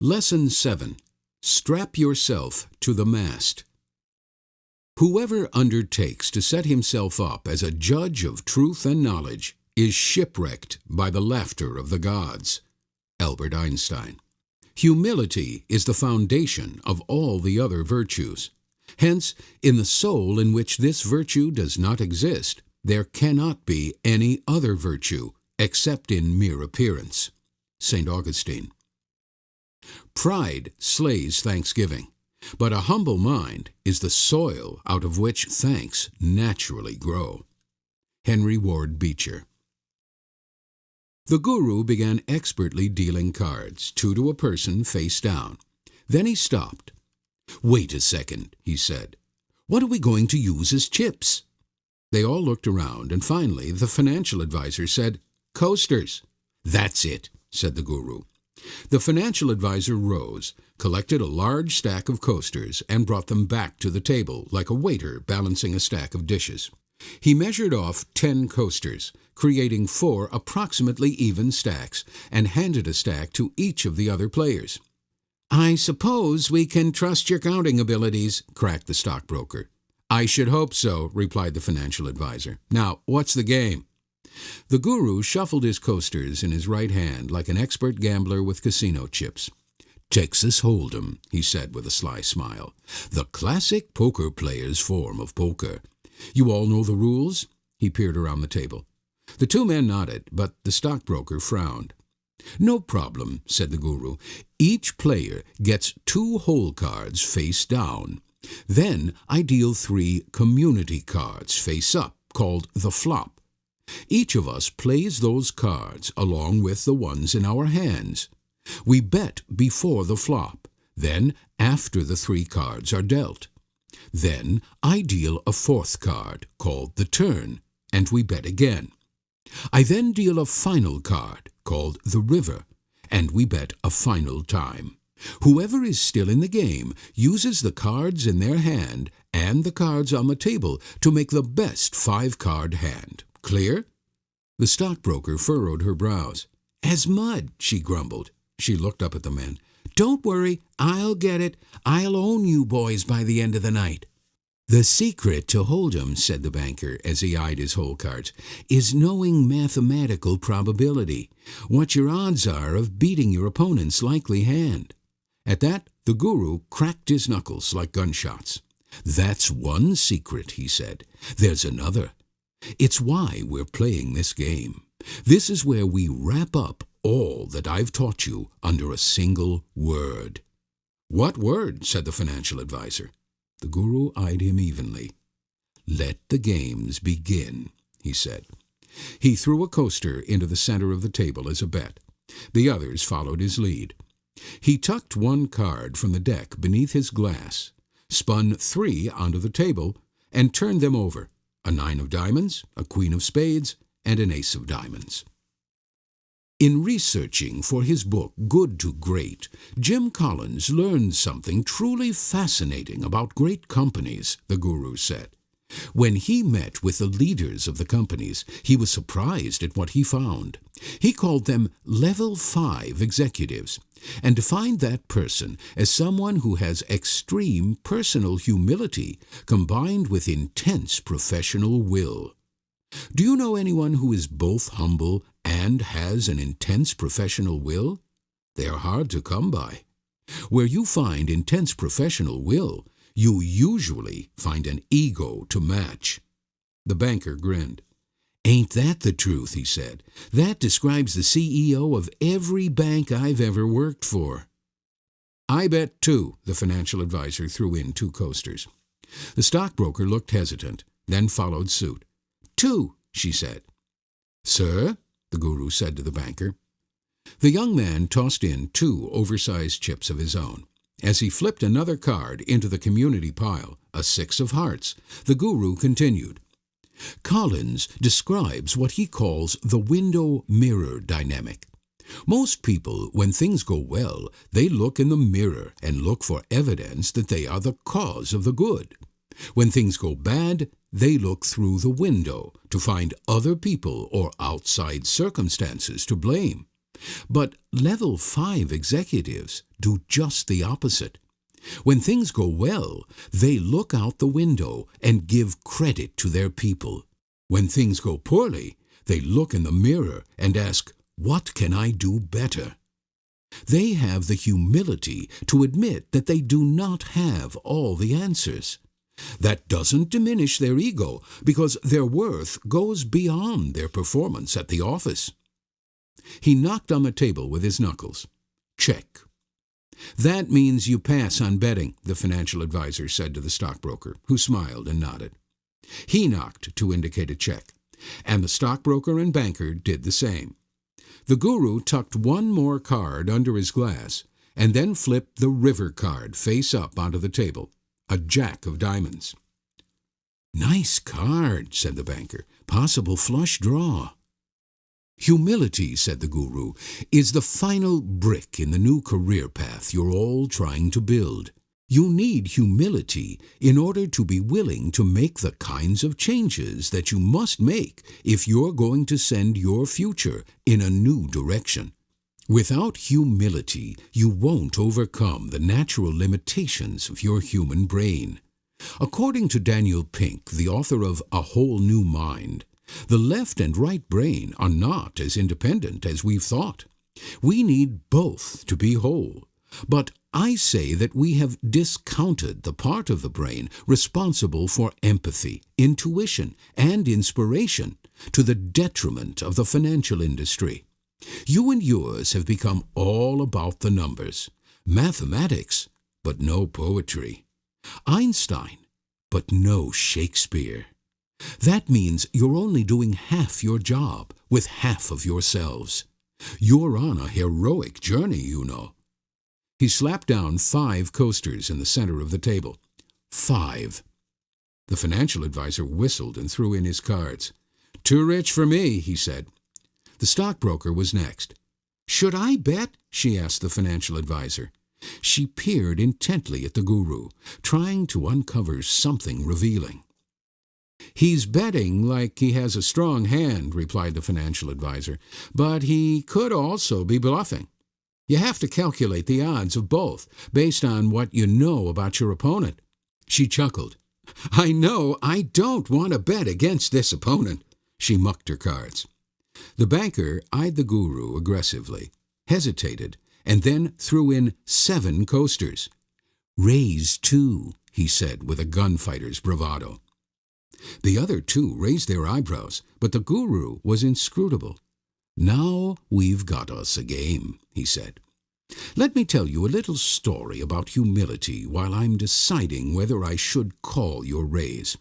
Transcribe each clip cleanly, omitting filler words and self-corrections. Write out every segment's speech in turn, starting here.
Lesson 7. Strap yourself to the mast. Whoever undertakes to set himself up as a judge of truth and knowledge is shipwrecked by the laughter of the gods. Albert Einstein. Humility is the foundation of all the other virtues. Hence, in the soul in which this virtue does not exist, there cannot be any other virtue except in mere appearance. St. Augustine. Pride slays thanksgiving, but a humble mind is the soil out of which thanks naturally grow. Henry Ward Beecher. The guru began expertly dealing cards, 2 to a person face down. Then he stopped. "Wait a second," he said. "What are we going to use as chips?" They all looked around, and finally the financial advisor said, "Coasters." "That's it," said the guru. The financial advisor rose, collected a large stack of coasters, and brought them back to the table like a waiter balancing a stack of dishes. He measured off 10 coasters, creating 4 approximately even stacks, and handed a stack to each of the other players. "I suppose we can trust your counting abilities," cracked the stockbroker. "I should hope so," replied the financial advisor. "Now, what's the game?" The guru shuffled his coasters in his right hand like an expert gambler with casino chips. "Texas Hold'em," he said with a sly smile. "The classic poker player's form of poker. You all know the rules?" He peered around the table. The 2 men nodded, but the stockbroker frowned. "No problem," said the guru. "Each player gets 2 hole cards face down. Then I deal 3 community cards face up, called the flop. Each of us plays those cards along with the ones in our hands. We bet before the flop, then after the 3 cards are dealt. Then I deal a 4th card, called the turn, and we bet again. I then deal a final card, called the river, and we bet a final time. Whoever is still in the game uses the cards in their hand and the cards on the table to make the best 5-card hand. Clear?" The stockbroker furrowed her brows. "As mud," she grumbled. She looked up at the men. "Don't worry, I'll get it. I'll own you boys by the end of the night." "The secret to Hold'em," said the banker as he eyed his hole cards, "is knowing mathematical probability, what your odds are of beating your opponent's likely hand." At that, the guru cracked his knuckles like gunshots. "That's one secret," he said. "There's another. It's why we're playing this game. This is where we wrap up all that I've taught you under a single word." "What word?" said the financial advisor. The guru eyed him evenly. "Let the games begin," he said. He threw a coaster into the center of the table as a bet. The others followed his lead. He tucked 1 card from the deck beneath his glass, spun 3 onto the table, and turned them over. A 9 of diamonds, a queen of spades, and an ace of diamonds. In researching for his book Good to Great, Jim Collins learned something truly fascinating about great companies, the guru said. When he met with the leaders of the companies, he was surprised at what he found. He called them Level 5 executives, and defined that person as someone who has extreme personal humility combined with intense professional will. Do you know anyone who is both humble and has an intense professional will? They are hard to come by. Where you find intense professional will, you usually find an ego to match. The banker grinned. "Ain't that the truth?" he said. "That describes the CEO of every bank I've ever worked for." "I bet 2, the financial advisor threw in 2 coasters. The stockbroker looked hesitant, then followed suit. "2, she said. "Sir?" the guru said to the banker. The young man tossed in 2 oversized chips of his own. As he flipped another card into the community pile, a 6 of hearts, the guru continued. Collins describes what he calls the window-mirror dynamic. Most people, when things go well, they look in the mirror and look for evidence that they are the cause of the good. When things go bad, they look through the window to find other people or outside circumstances to blame. But level 5 executives do just the opposite. When things go well, they look out the window and give credit to their people. When things go poorly, they look in the mirror and ask, "What can I do better?" They have the humility to admit that they do not have all the answers. That doesn't diminish their ego, because their worth goes beyond their performance at the office. He knocked on the table with his knuckles. Check. "That means you pass on betting," the financial advisor said to the stockbroker, who smiled and nodded. He knocked to indicate a check, and the stockbroker and banker did the same. The guru tucked one more card under his glass and then flipped the river card face up onto the table, a jack of diamonds. "Nice card," said the banker. "Possible flush draw." "Humility," said the guru, "is the final brick in the new career path you're all trying to build. You need humility in order to be willing to make the kinds of changes that you must make if you're going to send your future in a new direction. Without humility, you won't overcome the natural limitations of your human brain. According to Daniel Pink, the author of A Whole New Mind, the left and right brain are not as independent as we've thought. We need both to be whole. But I say that we have discounted the part of the brain responsible for empathy, intuition, and inspiration to the detriment of the financial industry. You and yours have become all about the numbers. Mathematics, but no poetry. Einstein, but no Shakespeare. That means you're only doing half your job with half of yourselves. You're on a heroic journey, you know. He slapped down 5 coasters in the center of the table. 5. The financial advisor whistled and threw in his cards. "Too rich for me," he said. The stockbroker was next. "Should I bet?" she asked the financial advisor. She peered intently at the guru, trying to uncover something revealing. "He's betting like he has a strong hand," replied the financial advisor, "but he could also be bluffing. You have to calculate the odds of both, based on what you know about your opponent." She chuckled. "I know I don't want to bet against this opponent." She mucked her cards. The banker eyed the guru aggressively, hesitated, and then threw in 7 coasters. "Raise 2, he said with a gunfighter's bravado. The other 2 raised their eyebrows, but the guru was inscrutable. "Now we've got us a game," he said. "Let me tell you a little story about humility while I'm deciding whether I should call your raise.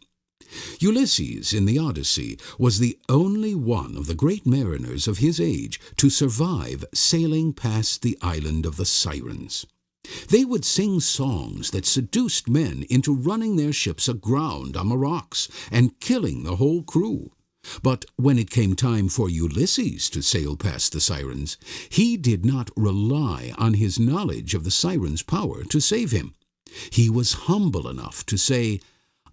Ulysses in the Odyssey was the only one of the great mariners of his age to survive sailing past the island of the Sirens. They would sing songs that seduced men into running their ships aground on the rocks and killing the whole crew. But when it came time for Ulysses to sail past the Sirens, he did not rely on his knowledge of the Sirens' power to save him. He was humble enough to say,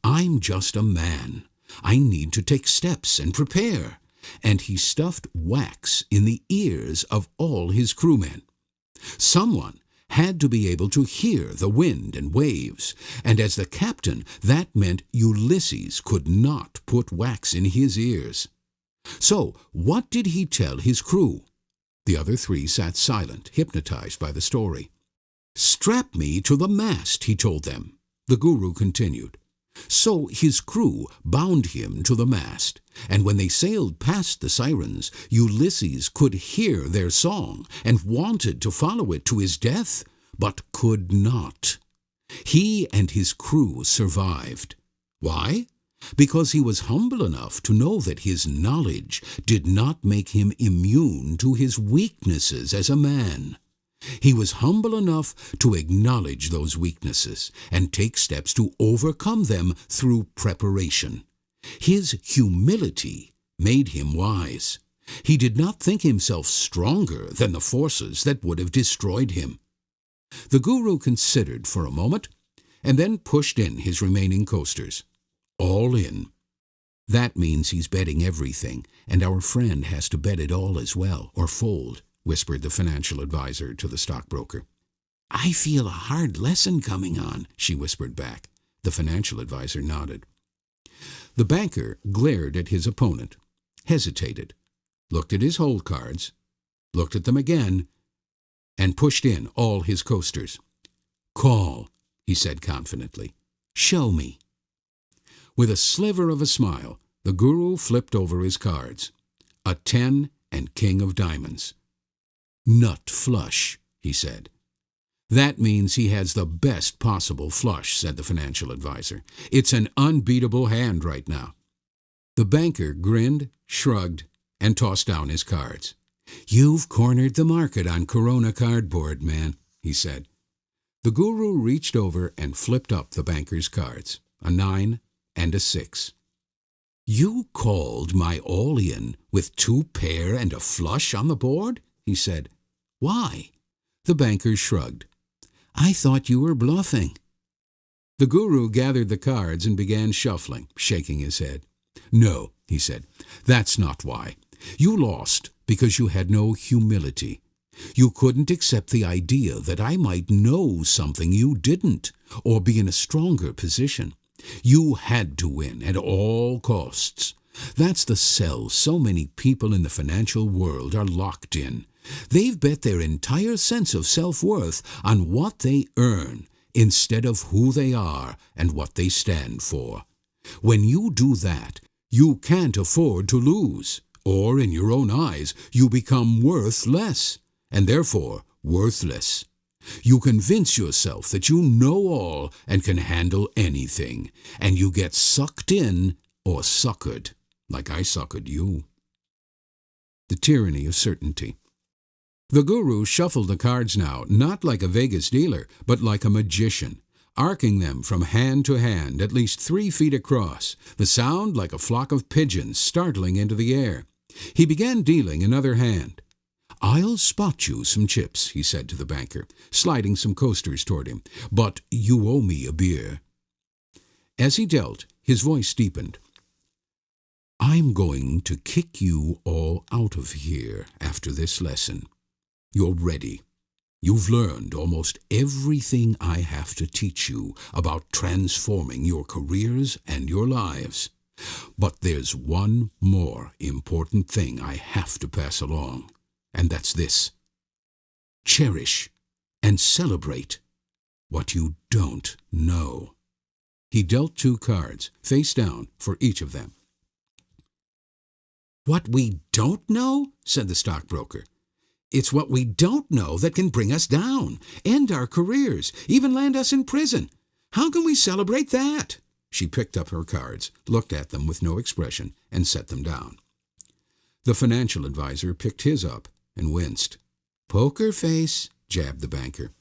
'I'm just a man. I need to take steps and prepare.' And he stuffed wax in the ears of all his crewmen. Someone had to be able to hear the wind and waves, and as the captain, that meant Ulysses could not put wax in his ears. So what did he tell his crew?" The other 3 sat silent, hypnotized by the story. "Strap me to the mast," he told them. The guru continued. So his crew bound him to the mast, and when they sailed past the Sirens, Ulysses could hear their song and wanted to follow it to his death, but could not. He and his crew survived. Why? Because he was humble enough to know that his knowledge did not make him immune to his weaknesses as a man. He was humble enough to acknowledge those weaknesses and take steps to overcome them through preparation. His humility made him wise. He did not think himself stronger than the forces that would have destroyed him. The guru considered for a moment and then pushed in his remaining coasters. All in. "That means he's betting everything, and our friend has to bet it all as well, or fold," whispered the financial advisor to the stockbroker. "I feel a hard lesson coming on," she whispered back. The financial advisor nodded. The banker glared at his opponent, hesitated, looked at his hold cards, looked at them again, and pushed in all his coasters. "Call," he said confidently. "Show me." With a sliver of a smile, the guru flipped over his cards. A 10 and king of diamonds. "Nut flush," he said. "That means he has the best possible flush," said the financial advisor. "It's an unbeatable hand right now." The banker grinned, shrugged, and tossed down his cards. "You've cornered the market on Corona cardboard, man," he said. The guru reached over and flipped up the banker's cards, a 9 and a 6. "You called my all-in with 2 pair and a flush on the board?" he said. "Why?" The banker shrugged. "I thought you were bluffing." The guru gathered the cards and began shuffling, shaking his head. "No," he said, "that's not why. You lost because you had no humility. You couldn't accept the idea that I might know something you didn't, or be in a stronger position. You had to win at all costs. That's the cell so many people in the financial world are locked in. They've bet their entire sense of self-worth on what they earn instead of who they are and what they stand for. When you do that, you can't afford to lose, or in your own eyes, you become worth less, and therefore worthless. You convince yourself that you know all and can handle anything, and you get sucked in or suckered, like I suckered you." The tyranny of certainty. The guru shuffled the cards now, not like a Vegas dealer, but like a magician, arcing them from hand to hand at least 3 feet across, the sound like a flock of pigeons startling into the air. He began dealing another hand. "I'll spot you some chips," he said to the banker, sliding some coasters toward him, "but you owe me a beer." As he dealt, his voice deepened. "I'm going to kick you all out of here after this lesson. You're ready. You've learned almost everything I have to teach you about transforming your careers and your lives. But there's one more important thing I have to pass along, and that's this. Cherish and celebrate what you don't know." He dealt 2 cards, face down, for each of them. "What we don't know?" said the stockbroker. "It's what we don't know that can bring us down, end our careers, even land us in prison. How can we celebrate that?" She picked up her cards, looked at them with no expression, and set them down. The financial advisor picked his up and winced. "Poker face," jabbed the banker.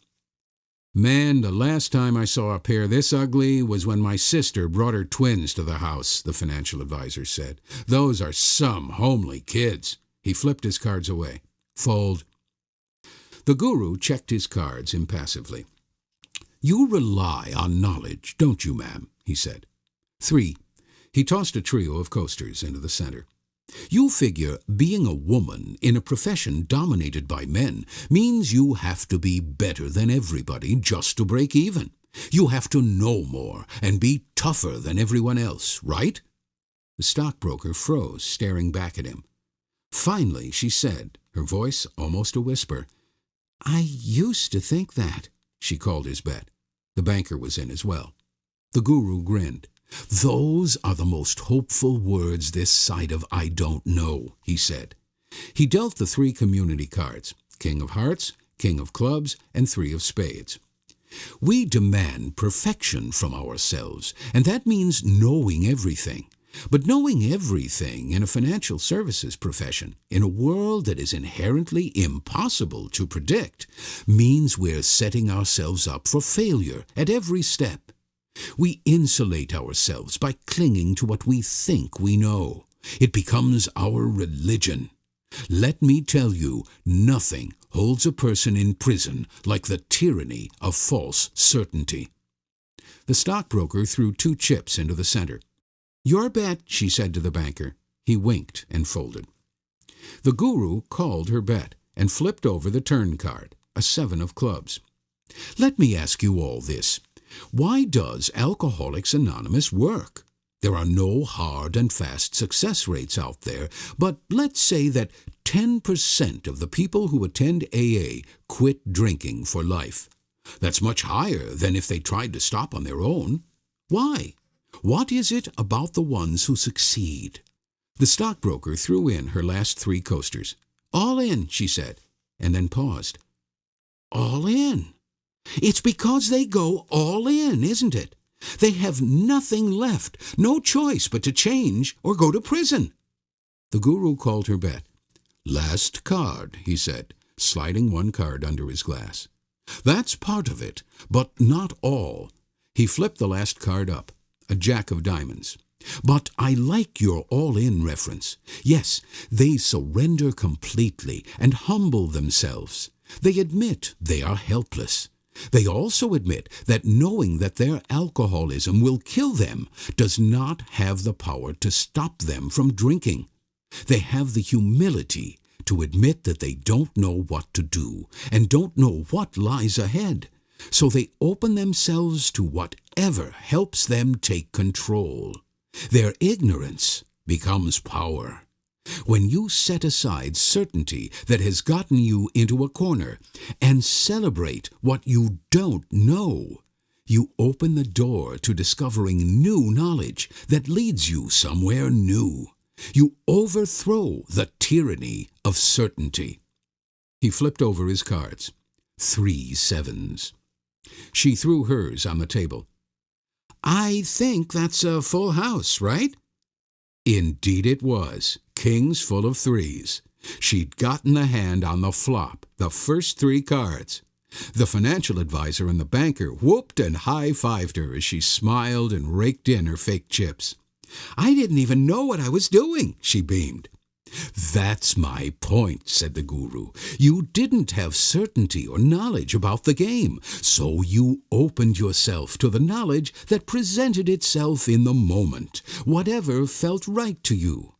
"Man, the last time I saw a pair this ugly was when my sister brought her twins to the house," the financial advisor said. "Those are some homely kids." He flipped his cards away. "Fold." The guru checked his cards impassively. "You rely on knowledge, don't you, ma'am?" he said. 3. He tossed a trio of coasters into the center. "You figure being a woman in a profession dominated by men means you have to be better than everybody just to break even. You have to know more and be tougher than everyone else, right?" The stockbroker froze, staring back at him. Finally, she said, her voice almost a whisper, "I used to think that." She called his bet. The banker was in as well. The guru grinned. "Those are the most hopeful words this side of I don't know," he said. He dealt the 3 community cards, King of Hearts, King of Clubs, and 3 of Spades. "We demand perfection from ourselves, and that means knowing everything. But knowing everything in a financial services profession, in a world that is inherently impossible to predict, means we're setting ourselves up for failure at every step. We insulate ourselves by clinging to what we think we know. It becomes our religion. Let me tell you, nothing holds a person in prison like the tyranny of false certainty." The stockbroker threw 2 chips into the center. "Your bet," she said to the banker. He winked and folded. The guru called her bet and flipped over the turn card, a 7 of clubs. "Let me ask you all this. Why does Alcoholics Anonymous work? There are no hard and fast success rates out there, but let's say that 10% of the people who attend AA quit drinking for life. That's much higher than if they tried to stop on their own. Why? What is it about the ones who succeed?" The stockbroker threw in her last 3 coasters. "All in," she said, and then paused. "All in. It's because they go all in, isn't it? They have nothing left, no choice but to change or go to prison." The guru called her bet. "Last card," he said, sliding 1 card under his glass. "That's part of it, but not all." He flipped the last card up, a jack of diamonds. "But I like your all-in reference. Yes, they surrender completely and humble themselves. They admit they are helpless. They also admit that knowing that their alcoholism will kill them does not have the power to stop them from drinking. They have the humility to admit that they don't know what to do and don't know what lies ahead. So they open themselves to whatever helps them take control. Their ignorance becomes power. When you set aside certainty that has gotten you into a corner and celebrate what you don't know, you open the door to discovering new knowledge that leads you somewhere new. You overthrow the tyranny of certainty." He flipped over his cards. 3 sevens. She threw hers on the table. "I think that's a full house, right?" Indeed it was. Kings full of 3s. She'd gotten the hand on the flop, the first 3 cards. The financial advisor and the banker whooped and high-fived her as she smiled and raked in her fake chips. "I didn't even know what I was doing," she beamed. "That's my point," said the guru. "You didn't have certainty or knowledge about the game, so you opened yourself to the knowledge that presented itself in the moment, whatever felt right to you.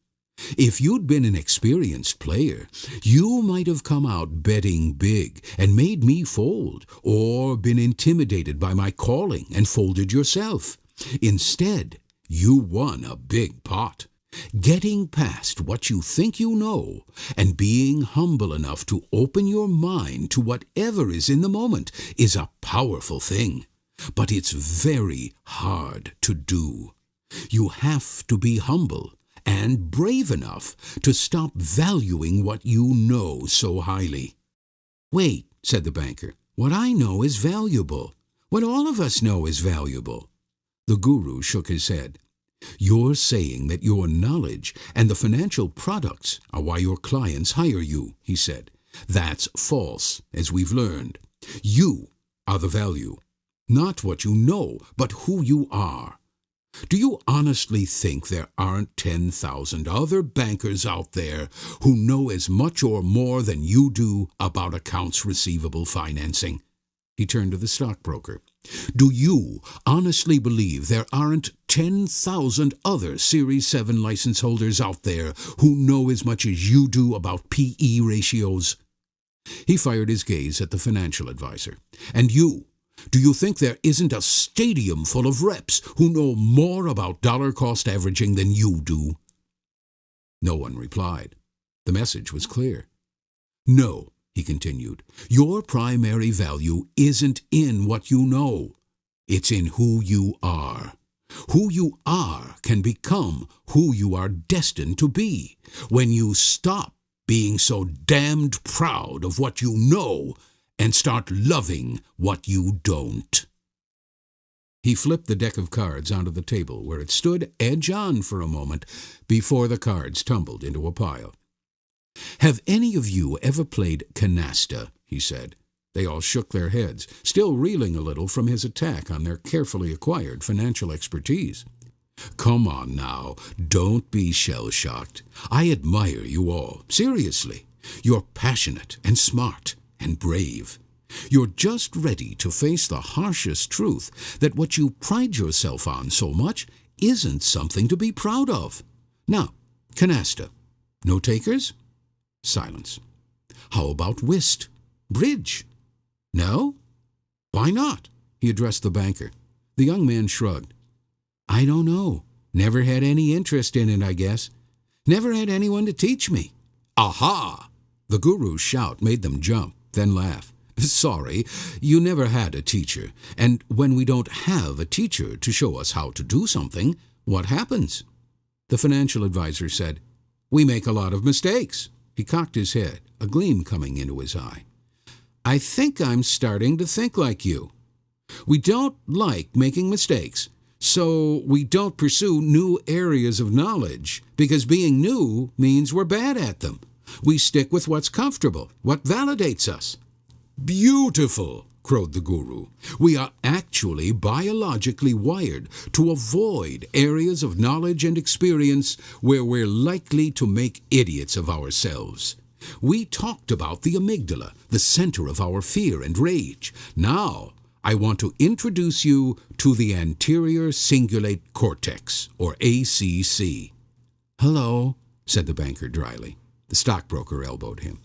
If you'd been an experienced player, you might have come out betting big and made me fold, or been intimidated by my calling and folded yourself. Instead, you won a big pot. Getting past what you think you know and being humble enough to open your mind to whatever is in the moment is a powerful thing, but it's very hard to do. You have to be humble and brave enough to stop valuing what you know so highly." "Wait," said the banker, "what I know is valuable. What all of us know is valuable." The guru shook his head. "You're saying that your knowledge and the financial products are why your clients hire you," he said. "That's false, as we've learned. You are the value. Not what you know, but who you are. Do you honestly think there aren't 10,000 other bankers out there who know as much or more than you do about accounts receivable financing?" He turned to the stockbroker. "Do you honestly believe there aren't 10,000 other Series 7 license holders out there who know as much as you do about PE ratios?" He fired his gaze at the financial advisor. "And you? Do you think there isn't a stadium full of reps who know more about dollar-cost averaging than you do?" No one replied. The message was clear. "No," he continued, "your primary value isn't in what you know. It's in who you are. Who you are can become who you are destined to be when you stop being so damned proud of what you know and start loving what you don't." He flipped the deck of cards onto the table where it stood edge on for a moment before the cards tumbled into a pile. "Have any of you ever played canasta?" he said. They all shook their heads, still reeling a little from his attack on their carefully acquired financial expertise. "Come on now, don't be shell-shocked. I admire you all, seriously. You're passionate and smart and brave. You're just ready to face the harshest truth that what you pride yourself on so much isn't something to be proud of. Now, canasta. No takers?" Silence. How about whist? Bridge? No? Why not? He addressed the banker. The young man shrugged. I don't know. Never had any interest in it, I guess. Never had anyone to teach me. Aha! The guru's shout made them jump, then laugh. Sorry, you never had a teacher, and when we don't have a teacher to show us how to do something, what happens? The financial advisor said, We make a lot of mistakes. He cocked his head, a gleam coming into his eye. I think I'm starting to think like you. We don't like making mistakes, so we don't pursue new areas of knowledge, because being new means we're bad at them. We stick with what's comfortable, what validates us. Beautiful, crowed the guru. We are actually biologically wired to avoid areas of knowledge and experience where we're likely to make idiots of ourselves. We talked about the amygdala, the center of our fear and rage. Now, I want to introduce you to the anterior cingulate cortex, or ACC. Hello, said the banker dryly. The stockbroker elbowed him.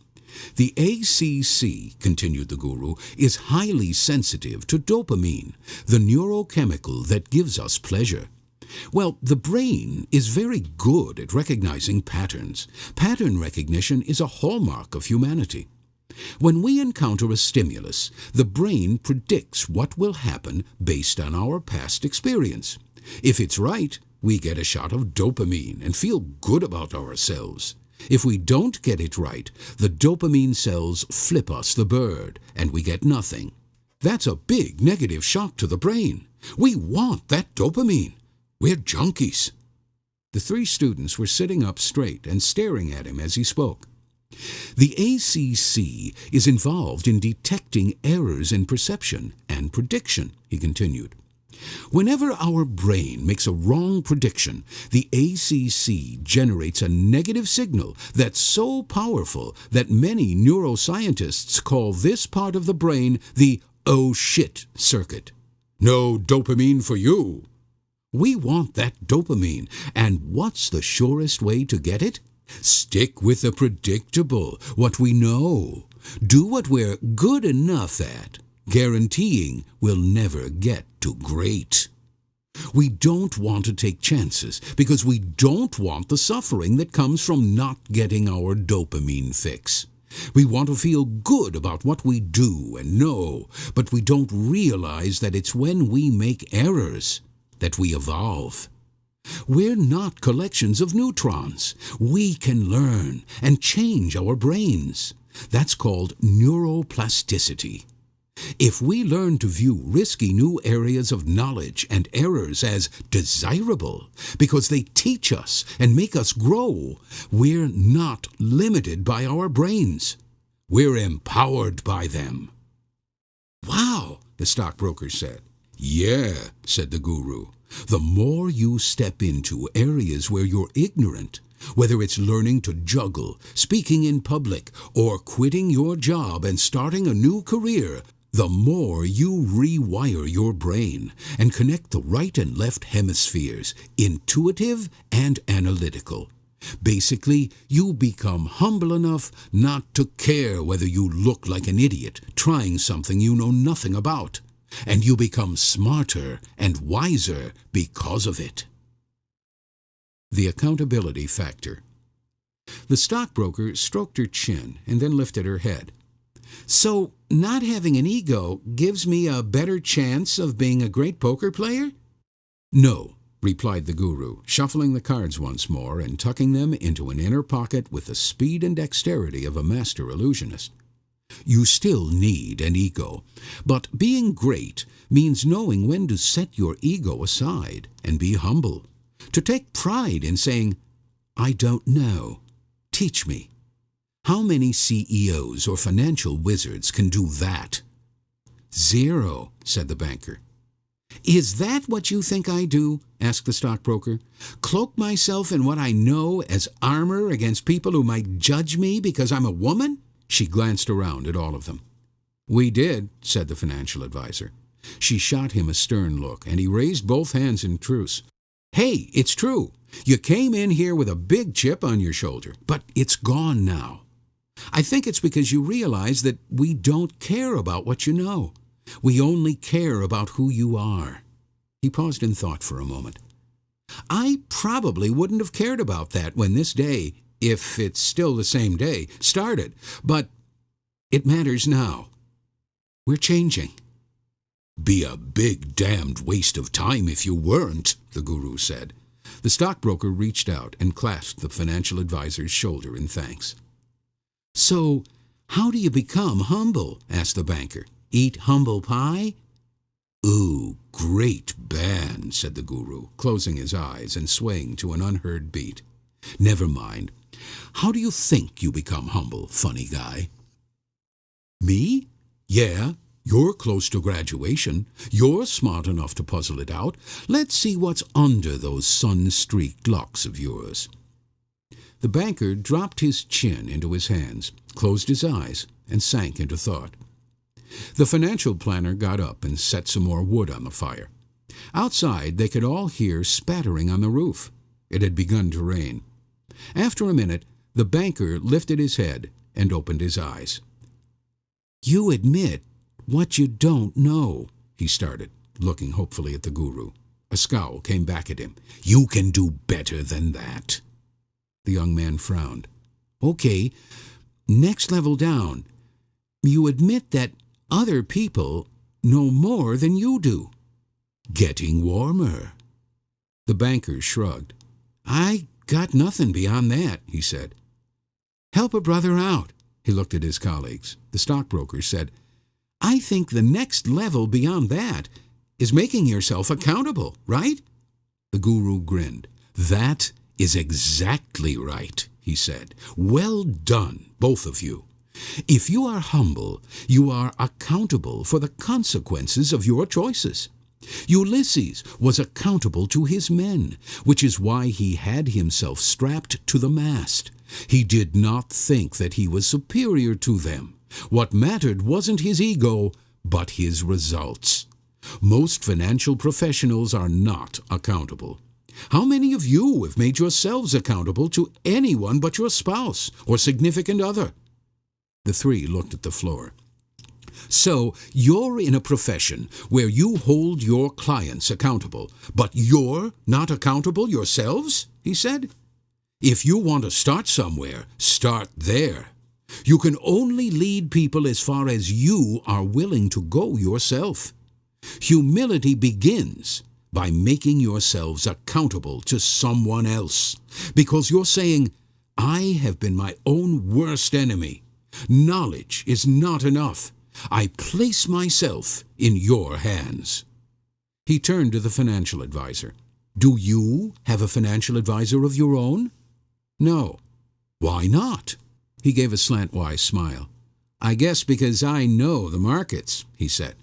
The ACC, continued the guru, is highly sensitive to dopamine, the neurochemical that gives us pleasure. Well, the brain is very good at recognizing patterns. Pattern recognition is a hallmark of humanity. When we encounter a stimulus, the brain predicts what will happen based on our past experience. If it's right, we get a shot of dopamine and feel good about ourselves. If we don't get it right, the dopamine cells flip us the bird, and we get nothing. That's a big negative shock to the brain. We want that dopamine. We're junkies. The three students were sitting up straight and staring at him as he spoke. The ACC is involved in detecting errors in perception and prediction, he continued. Whenever our brain makes a wrong prediction, the ACC generates a negative signal that's so powerful that many neuroscientists call this part of the brain the oh shit circuit. No dopamine for you. We want that dopamine, and what's the surest way to get it? Stick with the predictable, what we know. Do what we're good enough at, guaranteeing we'll never get to great. We don't want to take chances because we don't want the suffering that comes from not getting our dopamine fix. We want to feel good about what we do and know, but we don't realize that it's when we make errors that we evolve. We're not collections of neutrons. We can learn and change our brains. That's called neuroplasticity. If we learn to view risky new areas of knowledge and errors as desirable because they teach us and make us grow, we're not limited by our brains. We're empowered by them. Wow, the stockbroker said. Yeah, said the guru. The more you step into areas where you're ignorant, whether it's learning to juggle, speaking in public, or quitting your job and starting a new career, the more you rewire your brain and connect the right and left hemispheres, intuitive and analytical. Basically, you become humble enough not to care whether you look like an idiot trying something you know nothing about. And you become smarter and wiser because of it. The accountability factor. The stockbroker stroked her chin and then lifted her head. So, not having an ego gives me a better chance of being a great poker player? No, replied the guru, shuffling the cards once more and tucking them into an inner pocket with the speed and dexterity of a master illusionist. You still need an ego, but being great means knowing when to set your ego aside and be humble, to take pride in saying, I don't know, teach me. How many CEOs or financial wizards can do that? 0, said the banker. Is that what you think I do? Asked the stockbroker. Cloak myself in what I know as armor against people who might judge me because I'm a woman? She glanced around at all of them. We did, said the financial advisor. She shot him a stern look, and he raised both hands in truce. Hey, it's true. You came in here with a big chip on your shoulder, but it's gone now. I think it's because you realize that we don't care about what you know. We only care about who you are." He paused in thought for a moment. "I probably wouldn't have cared about that when this day, if it's still the same day, started. But it matters now. We're changing." "Be a big damned waste of time if you weren't," the guru said. The stockbroker reached out and clasped the financial advisor's shoulder in thanks. "So, how do you become humble?" asked the banker. "Eat humble pie?" "Ooh, great band," said the guru, closing his eyes and swaying to an unheard beat. "Never mind. How do you think you become humble, funny guy?" "Me? Yeah, you're close to graduation. You're smart enough to puzzle it out. Let's see what's under those sun-streaked locks of yours." The banker dropped his chin into his hands, closed his eyes, and sank into thought. The financial planner got up and set some more wood on the fire. Outside, they could all hear spattering on the roof. It had begun to rain. After a minute, the banker lifted his head and opened his eyes. "You admit what you don't know," he started, looking hopefully at the guru. A scowl came back at him. "You can do better than that." The young man frowned. "Okay, next level down. You admit that other people know more than you do." "Getting warmer." The banker shrugged. "I got nothing beyond that," he said. "Help a brother out." He looked at his colleagues. The stockbroker said, "I think the next level beyond that is making yourself accountable, right?" The guru grinned. "That is exactly right," he said. "Well done, both of you. If you are humble, you are accountable for the consequences of your choices. Ulysses was accountable to his men, which is why he had himself strapped to the mast. He did not think that he was superior to them. What mattered wasn't his ego, but his results. Most financial professionals are not accountable. How many of you have made yourselves accountable to anyone but your spouse or significant other?" The three looked at the floor. "So you're in a profession where you hold your clients accountable, but you're not accountable yourselves?" he said. "If you want to start somewhere, start there. You can only lead people as far as you are willing to go yourself. Humility begins by making yourselves accountable to someone else, because you're saying, 'I have been my own worst enemy. Knowledge is not enough. I place myself in your hands.'" He turned to the financial advisor. "Do you have a financial advisor of your own?" "No." "Why not?" He gave a slantwise smile. "I guess because I know the markets," he said.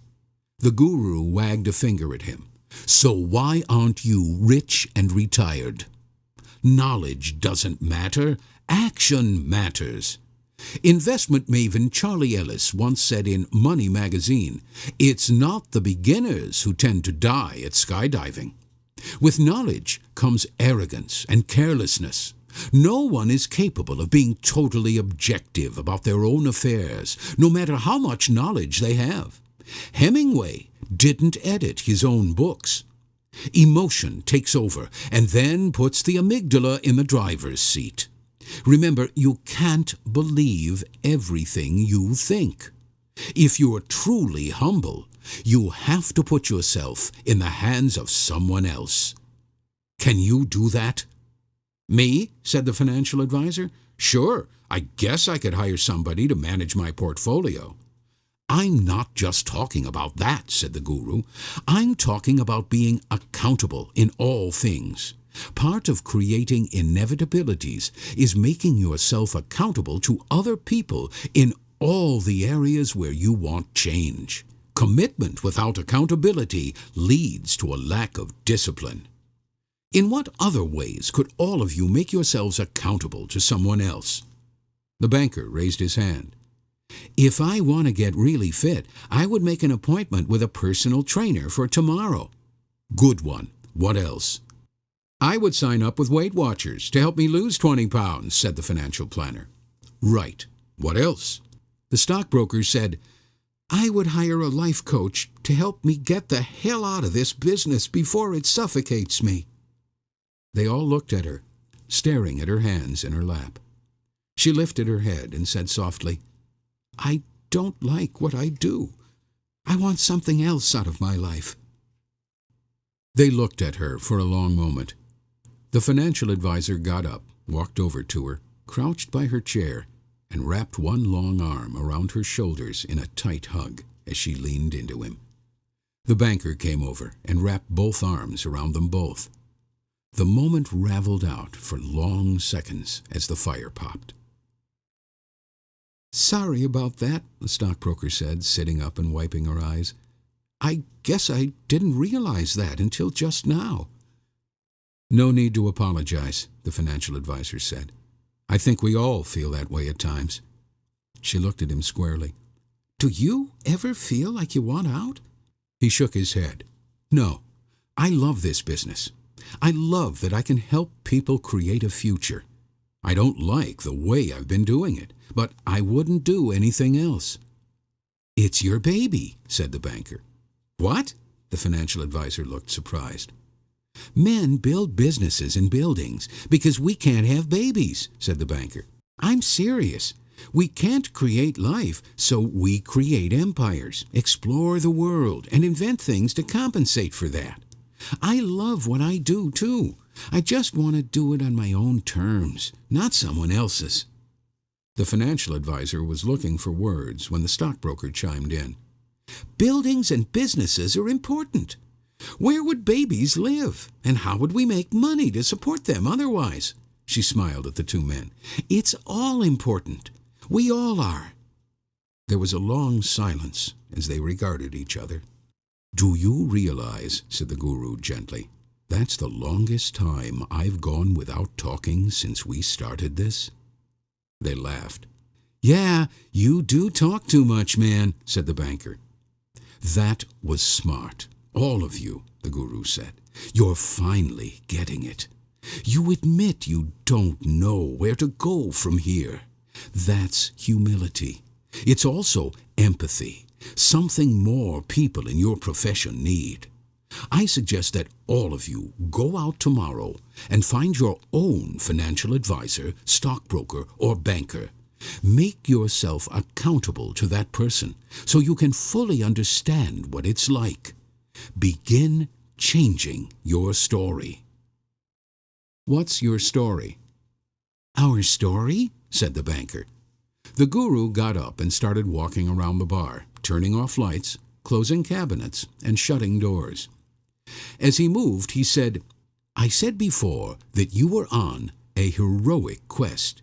The guru wagged a finger at him. "So why aren't you rich and retired? Knowledge doesn't matter. Action matters. Investment maven Charlie Ellis once said in Money magazine, "It's not the beginners who tend to die at skydiving." With knowledge comes arrogance and carelessness. No one is capable of being totally objective about their own affairs, no matter how much knowledge they have. Hemingway didn't edit his own books. Emotion takes over and then puts the amygdala in the driver's seat. Remember, you can't believe everything you think. If you're truly humble, you have to put yourself in the hands of someone else. Can you do that? "Me?" said the financial advisor. "Sure, I guess I could hire somebody to manage my portfolio." "I'm not just talking about that," said the guru. "I'm talking about being accountable in all things. Part of creating inevitabilities is making yourself accountable to other people in all the areas where you want change. Commitment without accountability leads to a lack of discipline. In what other ways could all of you make yourselves accountable to someone else?" The banker raised his hand. "If I want to get really fit, I would make an appointment with a personal trainer for tomorrow." "Good one. What else?" "I would sign up with Weight Watchers to help me lose 20 pounds, said the financial planner. "Right. What else? The stockbroker said, I would hire a life coach to help me get the hell out of this business before it suffocates me. They all looked at her, staring at her hands in her lap. She lifted her head and said softly, I don't like what I do. I want something else out of my life. They looked at her for a long moment. The financial advisor got up, walked over to her, crouched by her chair, and wrapped one long arm around her shoulders in a tight hug as she leaned into him. The banker came over and wrapped both arms around them both. The moment raveled out for long seconds as the fire popped. Sorry about that, the stockbroker said, sitting up and wiping her eyes. I guess I didn't realize that until just now. No need to apologize, the financial advisor said. I think we all feel that way at times. She looked at him squarely. Do you ever feel like you want out? He shook his head. No, I love this business. I love that I can help people create a future. I don't like the way I've been doing it, but I wouldn't do anything else. It's your baby, said the banker. What? The financial advisor looked surprised. Men build businesses and buildings because we can't have babies, said the banker. I'm serious. We can't create life, so we create empires, explore the world, and invent things to compensate for that. I love what I do, too. I just want to do it on my own terms, not someone else's. The financial advisor was looking for words when the stockbroker chimed in. Buildings and businesses are important. Where would babies live, and how would we make money to support them otherwise? She smiled at the two men. It's all important. We all are. There was a long silence as they regarded each other. Do you realize, said the guru gently, that's the longest time I've gone without talking since we started this? They laughed. Yeah, you do talk too much, man, said the banker. That was smart. All of you, the guru said. You're finally getting it. You admit you don't know where to go from here. That's humility. It's also empathy, something more people in your profession need. I suggest that all of you go out tomorrow and find your own financial advisor, stockbroker, or banker. Make yourself accountable to that person so you can fully understand what it's like. Begin changing your story. What's your story? Our story? Said the banker. The guru got up and started walking around the bar, turning off lights, closing cabinets, and shutting doors. As he moved, he said, I said before that you were on a heroic quest.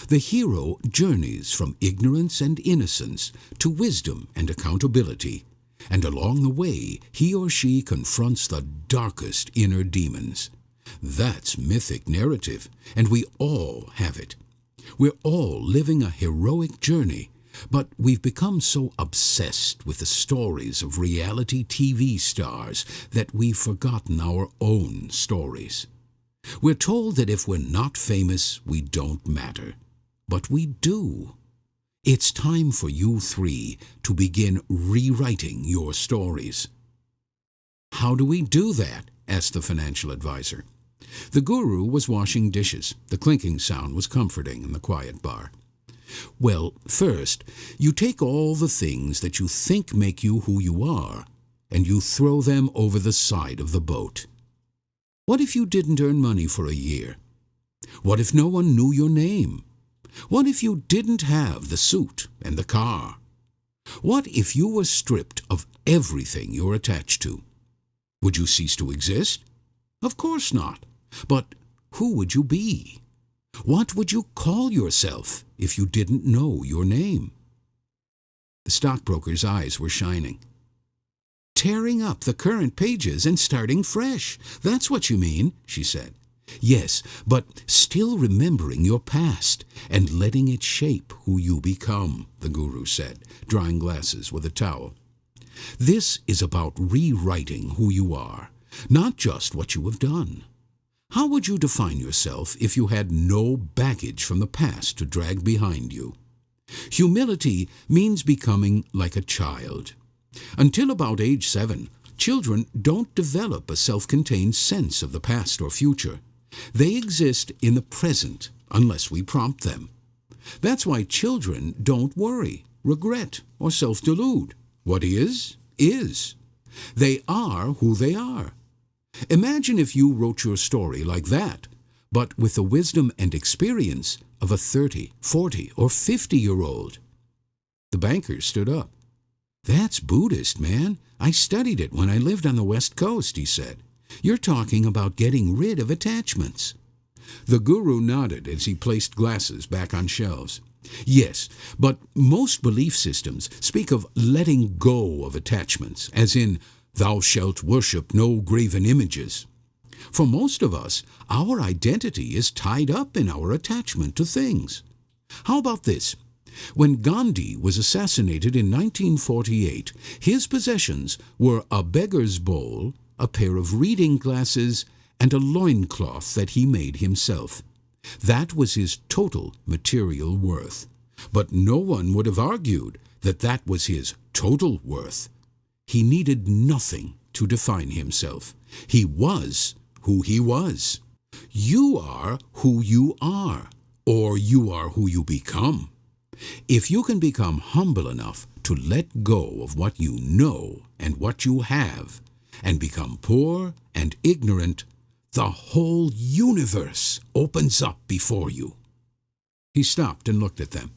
The hero journeys from ignorance and innocence to wisdom and accountability, and along the way he or she confronts the darkest inner demons. That's mythic narrative, and we all have it. We're all living a heroic journey, but we've become so obsessed with the stories of reality TV stars that we've forgotten our own stories. We're told that if we're not famous, we don't matter. But we do. It's time for you three to begin rewriting your stories. How do we do that? Asked the financial advisor. The guru was washing dishes. The clinking sound was comforting in the quiet bar. Well, first, you take all the things that you think make you who you are, and you throw them over the side of the boat. What if you didn't earn money for a year? What if no one knew your name? What if you didn't have the suit and the car? What if you were stripped of everything you're attached to? Would you cease to exist? Of course not. But who would you be? What would you call yourself if you didn't know your name? The stockbroker's eyes were shining. Tearing up the current pages and starting fresh. That's what you mean, she said. Yes, but still remembering your past and letting it shape who you become, the guru said, drying glasses with a towel. This is about rewriting who you are, not just what you have done. How would you define yourself if you had no baggage from the past to drag behind you? Humility means becoming like a child. Until about age 7, children don't develop a self-contained sense of the past or future. They exist in the present unless we prompt them. That's why children don't worry, regret, or self-delude. What is, is. They are who they are. Imagine if you wrote your story like that, but with the wisdom and experience of a 30, 40, or 50-year-old. The banker stood up. "That's Buddhist, man. I studied it when I lived on the West Coast," he said. "You're talking about getting rid of attachments." The guru nodded as he placed glasses back on shelves. "Yes, but most belief systems speak of letting go of attachments, as in, thou shalt worship no graven images. For most of us, our identity is tied up in our attachment to things. How about this? When Gandhi was assassinated in 1948, his possessions were a beggar's bowl, a pair of reading glasses, and a loincloth that he made himself. That was his total material worth. But no one would have argued that that was his total worth. He needed nothing to define himself. He was who he was. You are who you are, or you are who you become. If you can become humble enough to let go of what you know and what you have, and become poor and ignorant, the whole universe opens up before you." He stopped and looked at them.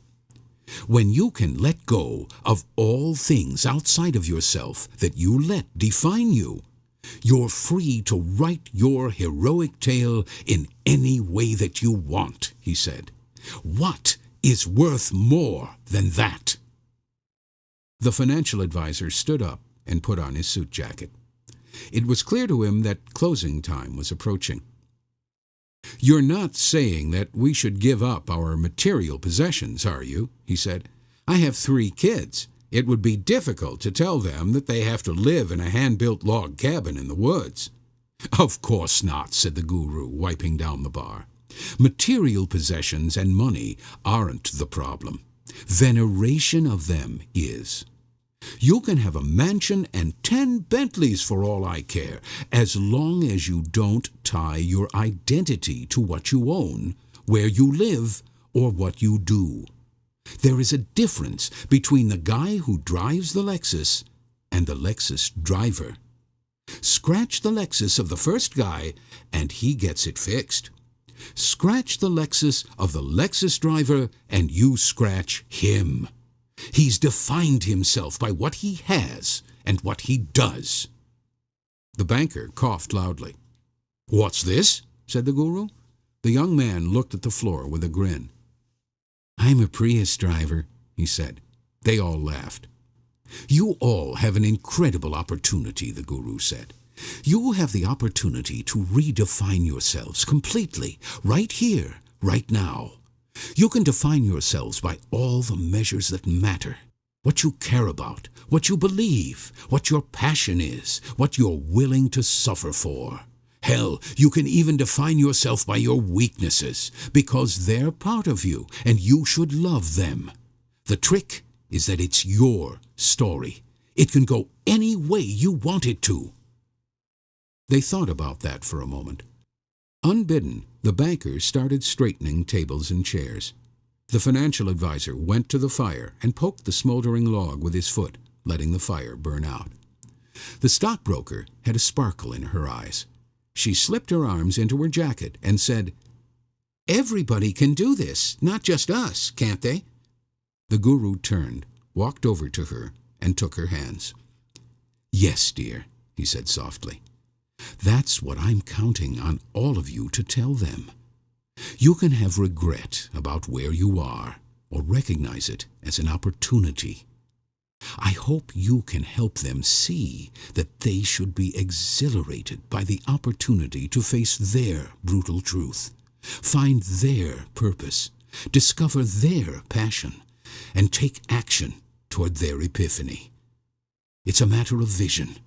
When you can let go of all things outside of yourself that you let define you, you're free to write your heroic tale in any way that you want, he said. What is worth more than that? The financial advisor stood up and put on his suit jacket. It was clear to him that closing time was approaching. "You're not saying that we should give up our material possessions, are you?" he said. "I have 3 kids. It would be difficult to tell them that they have to live in a hand-built log cabin in the woods." "Of course not," said the guru, wiping down the bar. "Material possessions and money aren't the problem. Veneration of them is. You can have a mansion and 10 Bentleys for all I care, as long as you don't tie your identity to what you own, where you live, or what you do. There is a difference between the guy who drives the Lexus and the Lexus driver. Scratch the Lexus of the first guy, and he gets it fixed. Scratch the Lexus of the Lexus driver, and you scratch him. He's defined himself by what he has and what he does." The banker coughed loudly. "What's this?" said the guru. The young man looked at the floor with a grin. "I'm a Prius driver," he said. They all laughed. "You all have an incredible opportunity," the guru said. "You have the opportunity to redefine yourselves completely, right here, right now. You can define yourselves by all the measures that matter. What you care about, what you believe, what your passion is, what you're willing to suffer for. Hell, you can even define yourself by your weaknesses, because they're part of you, and you should love them. The trick is that it's your story. It can go any way you want it to." They thought about that for a moment. Unbidden, the banker started straightening tables and chairs. The financial advisor went to the fire and poked the smoldering log with his foot, letting the fire burn out. The stockbroker had a sparkle in her eyes. She slipped her arms into her jacket and said, "Everybody can do this, not just us, can't they?" The guru turned, walked over to her, and took her hands. "Yes, dear," he said softly. "That's what I'm counting on all of you to tell them. You can have regret about where you are, or recognize it as an opportunity. I hope you can help them see that they should be exhilarated by the opportunity to face their brutal truth, find their purpose, discover their passion, and take action toward their epiphany. It's a matter of vision.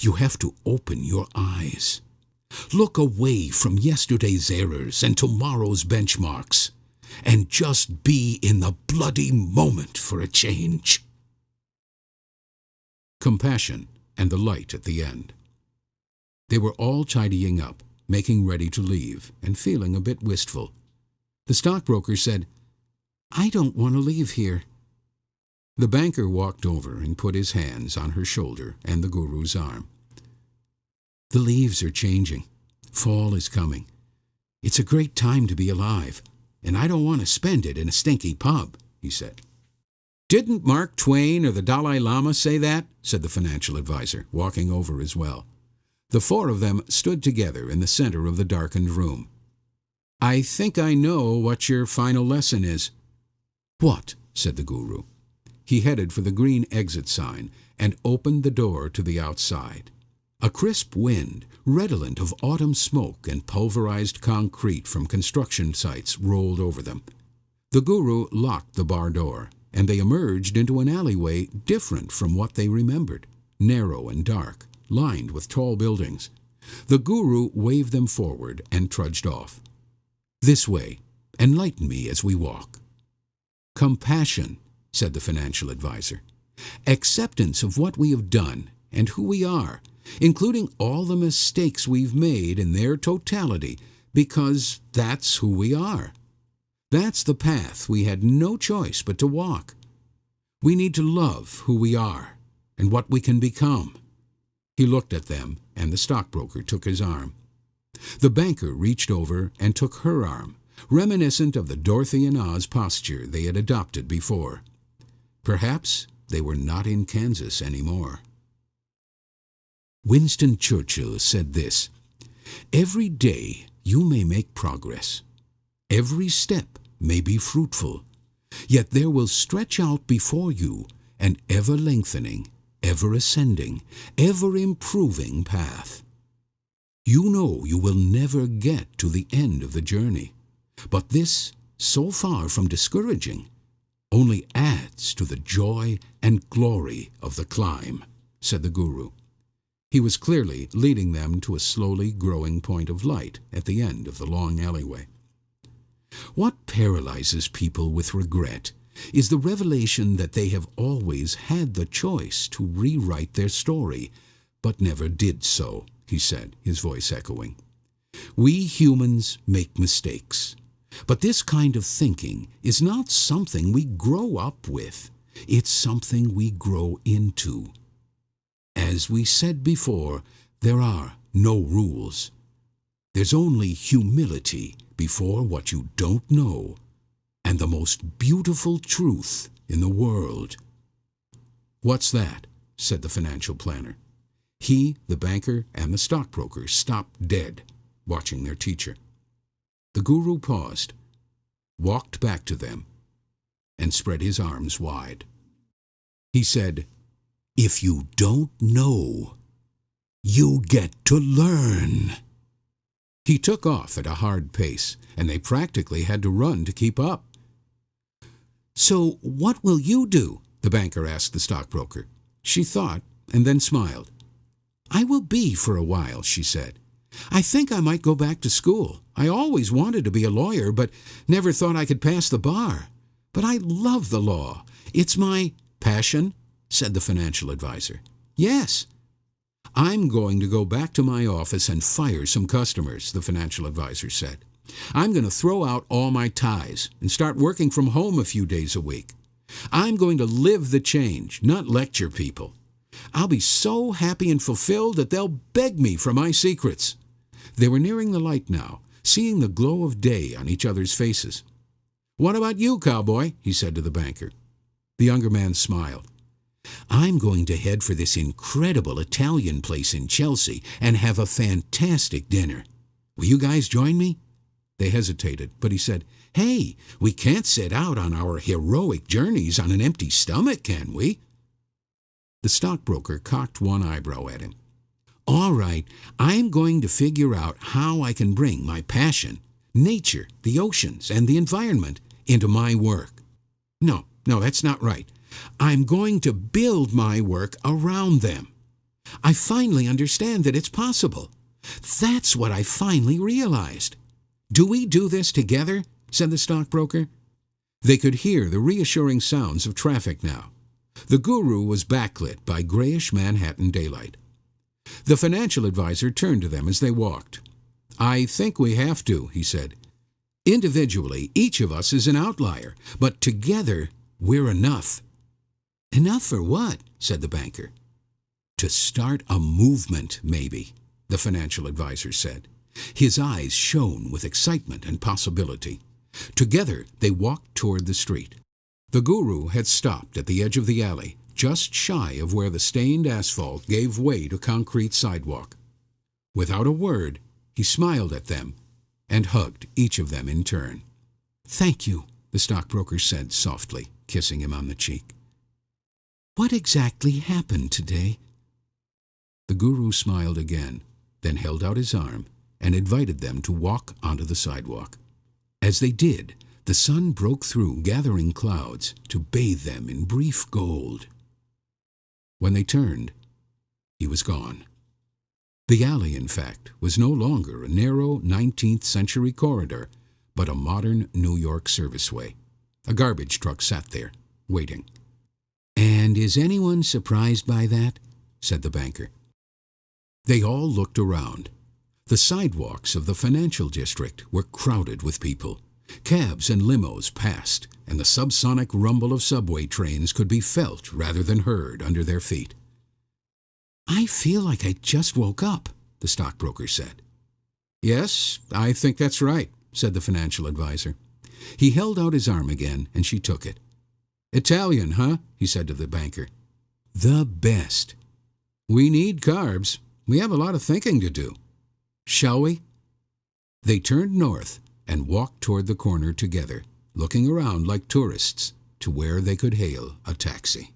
You have to open your eyes. Look away from yesterday's errors and tomorrow's benchmarks. and just be in the bloody moment for a change. Compassion and the light at the end. They were all tidying up, making ready to leave, and feeling a bit wistful. The stockbroker said, "I don't want to leave here." The banker walked over and put his hands on her shoulder and the guru's arm. "The leaves are changing. Fall is coming. It's a great time to be alive, and I don't want to spend it in a stinky pub," he said. "Didn't Mark Twain or the Dalai Lama say that?" said the financial advisor, walking over as well. The four of them stood together in the center of the darkened room. "I think I know what your final lesson is." "What?" said the guru. He headed for the green exit sign and opened the door to the outside. A crisp wind, redolent of autumn smoke and pulverized concrete from construction sites, rolled over them. The guru locked the bar door, and they emerged into an alleyway different from what they remembered, narrow and dark, lined with tall buildings. The guru waved them forward and trudged off. "This way. Enlighten me as we walk." "Compassion," said the financial advisor. "Acceptance of what we have done and who we are, including all the mistakes we've made in their totality, because that's who we are. That's the path we had no choice but to walk. We need to love who we are and what we can become." He looked at them, and the stockbroker took his arm. The banker reached over and took her arm, reminiscent of the Dorothy and Oz posture they had adopted before. Perhaps they were not in Kansas anymore. Winston Churchill said this: "Every day you may make progress. Every step may be fruitful, yet there will stretch out before you an ever-lengthening, ever-ascending, ever-improving path. You know you will never get to the end of the journey, but this, so far from discouraging, only adds to the joy and glory of the climb," said the guru. He was clearly leading them to a slowly growing point of light at the end of the long alleyway. What paralyzes people with regret is the revelation that they have always had the choice to rewrite their story, but never did so, he said, his voice echoing. "We humans make mistakes, but this kind of thinking is not something we grow up with. It's something we grow into. As we said before, there are no rules. There's only humility before what you don't know, and the most beautiful truth in the world." "What's that?" said the financial planner. He, the banker, and the stockbroker stopped dead, watching their teacher. The guru paused, walked back to them, and spread his arms wide. He said, "If you don't know, you get to learn." He took off at a hard pace, and they practically had to run to keep up. "So what will you do?" the banker asked the stockbroker. She thought, and then smiled. "I will be for a while," she said. "I think I might go back to school. I always wanted to be a lawyer, but never thought I could pass the bar. But I love the law. It's my—" "Passion?" said the financial advisor. "Yes." "I'm going to go back to my office and fire some customers," the financial advisor said. "I'm going to throw out all my ties and start working from home a few days a week. I'm going to live the change, not lecture people. I'll be so happy and fulfilled that they'll beg me for my secrets." They were nearing the light now, seeing the glow of day on each other's faces. "What about you, cowboy?" he said to the banker. The younger man smiled. "I'm going to head for this incredible Italian place in Chelsea and have a fantastic dinner. Will you guys join me?" They hesitated, but he said, "Hey, we can't set out on our heroic journeys on an empty stomach, can we?" The stockbroker cocked one eyebrow at him. "All right, I'm going to figure out how I can bring my passion, nature, the oceans, and the environment into my work. No, that's not right. I'm going to build my work around them. I finally understand that it's possible. That's what I finally realized. Do we do this together? said the stockbroker. They could hear the reassuring sounds of traffic now. The Guru was backlit by grayish Manhattan daylight. The financial advisor turned to them as they walked. "I think we have to," he said. "Individually, each of us is an outlier, but together, we're enough." "Enough for what?" said the banker. "To start a movement, maybe," the financial advisor said. His eyes shone with excitement and possibility. Together, they walked toward the street. The Guru had stopped at the edge of the alley, just shy of where the stained asphalt gave way to concrete sidewalk. Without a word, he smiled at them and hugged each of them in turn. "Thank you," the stockbroker said softly, kissing him on the cheek. "What exactly happened today?" The Guru smiled again, then held out his arm and invited them to walk onto the sidewalk. As they did, the sun broke through gathering clouds to bathe them in brief gold. When they turned, he was gone. The alley, in fact, was no longer a narrow 19th century corridor, but a modern New York serviceway. A garbage truck sat there, waiting. "And is anyone surprised by that?" said the banker. They all looked around. The sidewalks of the financial district were crowded with people. Cabs and limos passed, and the subsonic rumble of subway trains could be felt rather than heard under their feet. "I feel like I just woke up," the stockbroker said. "Yes, I think that's right," said the financial advisor. He held out his arm again, and she took it. "Italian, huh?" he said to the banker. "The best." "We need carbs. We have a lot of thinking to do. Shall we?" They turned north and walked toward the corner together, looking around like tourists to where they could hail a taxi.